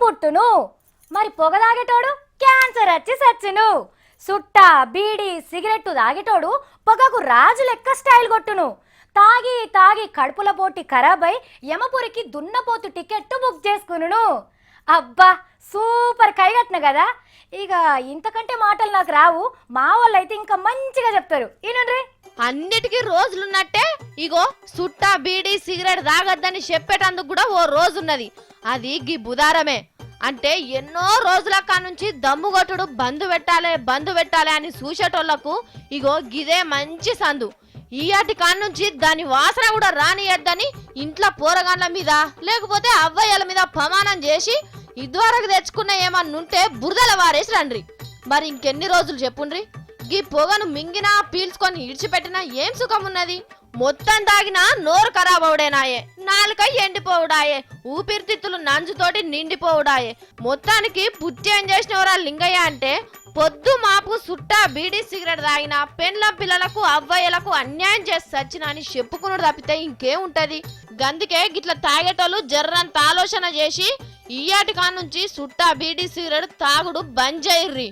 పుట్టును. మరి పొగ తాగేటోడు క్యాన్సర్ వచ్చి సచ్చును. సుట్టా బీడి సిగరెట్టు తాగేటోడు పొగకు రాజు లెక్క స్టైల్ కొట్టును. తాగి తాగి కడుపుల పోటీ ఖరాబై యమపురికి దున్నపోతు టికెట్టు బుక్ చేసుకును. అబ్బా సూపర్ కైగట్న కదా. ఇక ఇంతకంటే మాటలు నాకు రావు. మా వాళ్ళు అయితే ఇంకా మంచిగా చెప్తారు. ఈనుండ్రి. అన్నిటికీ రోజులున్నట్టే ఇగో సుట్టా బీడి సిగరెట్ తాగద్దని చెప్పేటందుకు కూడా ఓ రోజున్నది. అది గీ బుధారమే. అంటే ఎన్నో రోజుల కానుంచి దమ్ము కొట్టుడు బంద్ పెట్టాలి అని చూసేటోళ్లకు ఇగో గిదే మంచి సందు. ఈయాటి కానుంచి దాని వాసన కూడా రానియద్దని ఇంట్లో పోరగాన్ల మీద లేకపోతే అవ్వయ్యల మీద ప్రమాణం చేసి ఇదివరకు తెచ్చుకున్న ఏమన్నుంటే బురదల వారేసి రండ్రి. మరి ఇంకెన్ని రోజులు చెప్పుండ్రి. గీ పొగను మింగినా పీల్చుకొని ఇడిచిపెట్టినా ఏం సుఖం ఉన్నది? మొత్తం తాగినా నోరు ఖరాబ్ అవుడేనాయే, నాలుక ఎండిపోవుడాయే, ఊపిరితిత్తులు నంజుతోటి నిండిపోవుడాయే. మొత్తానికి పుట్టి ఏం చేసినవరా లింగయ్య అంటే పొద్దు మాపు సుట్టా బీడీ సిగరెట్ తాగిన పెండ్ల పిల్లలకు అవ్వయ్యలకు అన్యాయం చేసి సచ్చిన అని చెప్పుకున్నాడు తప్పితే ఇంకేముంటది? గందుకే గిట్ల తాగేటోళ్ళు జర్రంత ఆలోచన చేసి ఈయాటి కానుంచి సుట్టా బీడీ సిగరెట్ తాగుడు బంద్ చేయర్రి.